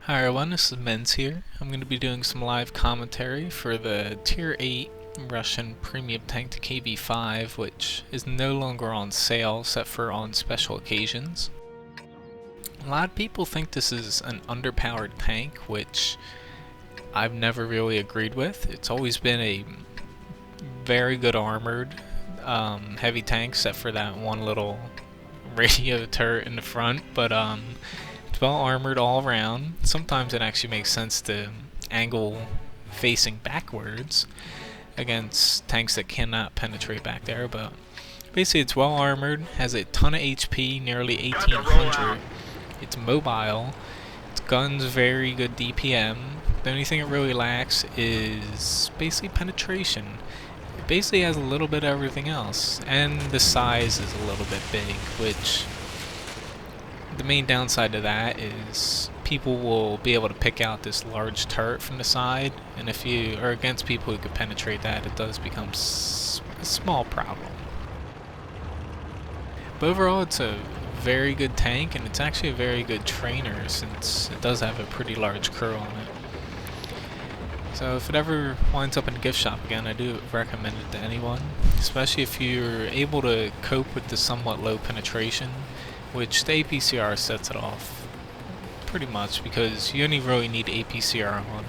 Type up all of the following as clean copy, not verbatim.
Hi everyone, this is Men's here. I'm going to be doing some live commentary for the Tier 8 Russian premium tank to KV-5, which is no longer on sale except for on special occasions. A lot of people think this is an underpowered tank, which I've never really agreed with. It's always been a very good armored heavy tank, except for that one little radio turret in the front, but it's well armored all around. Sometimes it actually makes sense to angle facing backwards against tanks that cannot penetrate back there, but basically it's well armored, has a ton of HP, nearly 1800. It's mobile, its gun's very good DPM. The only thing it really lacks is basically penetration. It basically has a little bit of everything else, and the size is a little bit big, which the main downside to that is people will be able to pick out this large turret from the side, and if you are against people who could penetrate that, it does become a small problem. But overall, it's a very good tank, and it's actually a very good trainer since it does have a pretty large curl on it. So if it ever winds up in a gift shop again, I do recommend it to anyone, especially if you're able to cope with the somewhat low penetration, which the APCR sets it off pretty much, because you only really need APCR on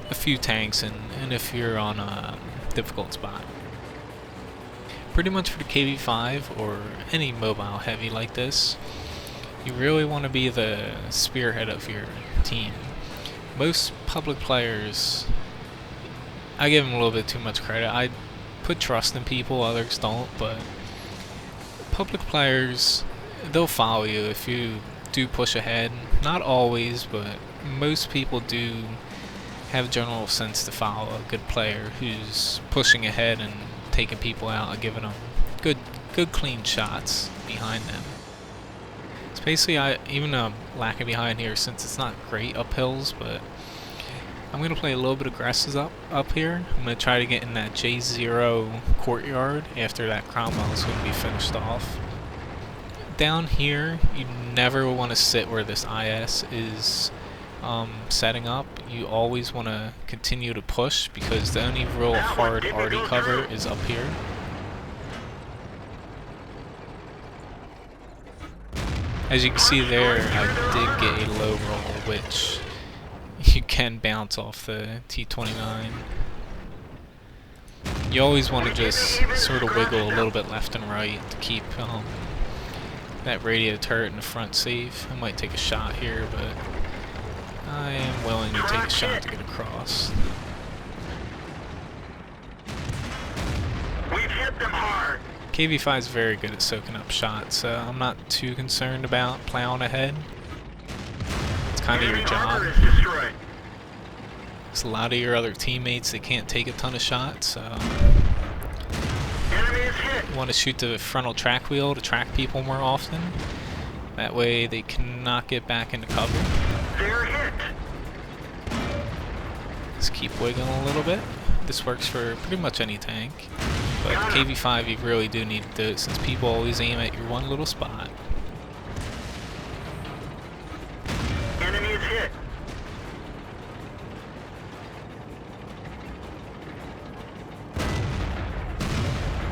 a few tanks and if you're on a difficult spot. Pretty much for the KV-5 or any mobile heavy like this, you really want to be the spearhead of your team. Most public players, I give them a little bit too much credit. I put trust in people, others don't, but public players, they'll follow you if you do push ahead. Not always, but most people do have general sense to follow a good player who's pushing ahead and taking people out and giving them good clean shots behind them. It's basically, even though I'm lacking behind here since it's not great up hills, but I'm going to play a little bit aggressive up here. I'm going to try to get in that J0 courtyard after that Cromwell is going to be finished off. Down here, you never want to sit where this IS is setting up. You always want to continue to push, because the only real hard arty cover is up here. As you can see there, I did get a low roll, which you can bounce off the T-29. You always want to just sort of wiggle a little bit left and right to keep that radio turret in the front safe. I might take a shot here, but I am willing to take a shot to get across. We've hit them hard. KV-5 is very good at soaking up shots, so I'm not too concerned about plowing ahead. It's kind of your job. Because a lot of your other teammates, they can't take a ton of shots, so you want to shoot the frontal track wheel to track people more often. That way they cannot get back into cover. They're hit. Just keep wiggling a little bit. This works for pretty much any tank. But KV-5 you really do need to do it, since people always aim at your one little spot. Enemy is hit.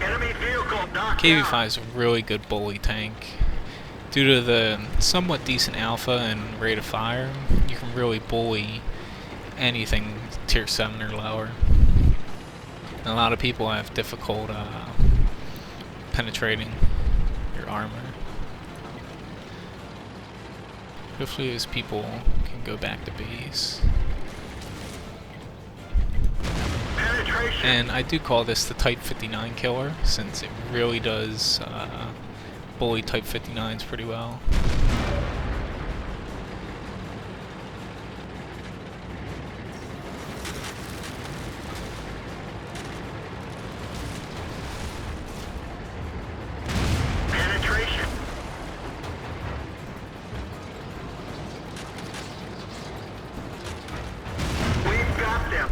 Enemy vehicle knocked KV-5 is a really good bully tank. Due to the somewhat decent alpha and rate of fire, you can really bully anything tier 7 or lower. And a lot of people have difficult penetrating your armor. Hopefully those people can go back to base. And I do call this the Type 59 killer, since it really does bully Type 59s pretty well.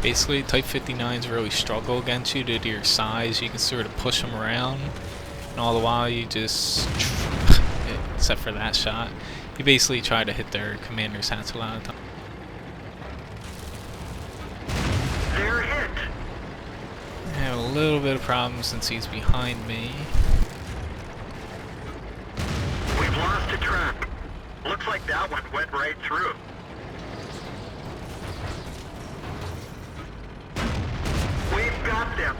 Basically, Type 59s really struggle against you due to your size. You can sort of push them around, and all the while you just, except for that shot, you basically try to hit their commander's hats a lot of times. They're hit. I have a little bit of problem since he's behind me. We've lost a track. Looks like that one went right through. We've got them.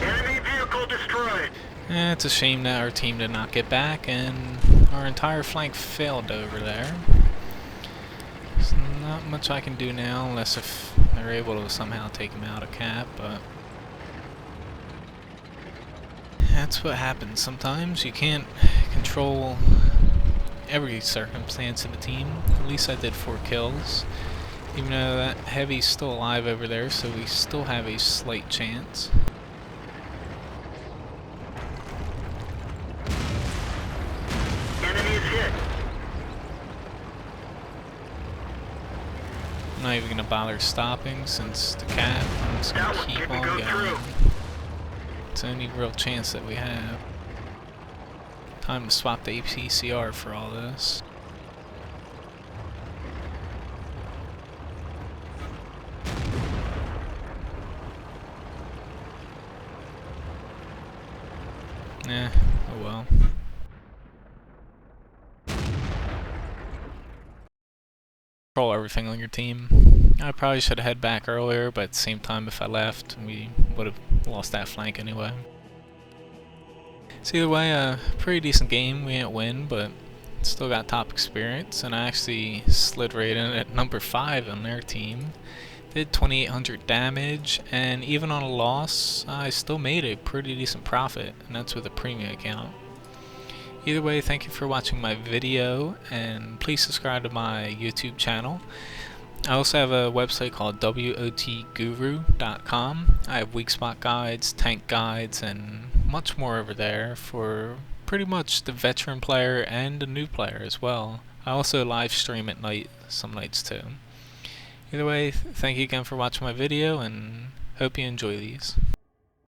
Enemy vehicle destroyed. It's a shame that our team did not get back and our entire flank failed over there. There's not much I can do now unless if they're able to somehow take him out of cap, but that's what happens sometimes. You can't control every circumstance of the team. At least I did 4 kills. Even though that heavy's still alive over there, so we still have a slight chance. Enemy is hit. I'm not even going to bother stopping since the cap. I'm just going That to one keep didn't on go going. through. It's the only real chance that we have. Time to swap the APCR for all this. Eh, oh well. Control everything on your team. I probably should have head back earlier, but at the same time if I left, we would have lost that flank anyway. So either way, a pretty decent game. We didn't win, but still got top experience, and I actually slid right in at number 5 on their team. Did 2,800 damage, and even on a loss, I still made a pretty decent profit, and that's with a premium account. Either way, thank you for watching my video, and please subscribe to my YouTube channel. I also have a website called wotguru.com. I have weak spot guides, tank guides, and much more over there for pretty much the veteran player and the new player as well. I also live stream at night, some nights too. Either way, thank you again for watching my video, and hope you enjoy these.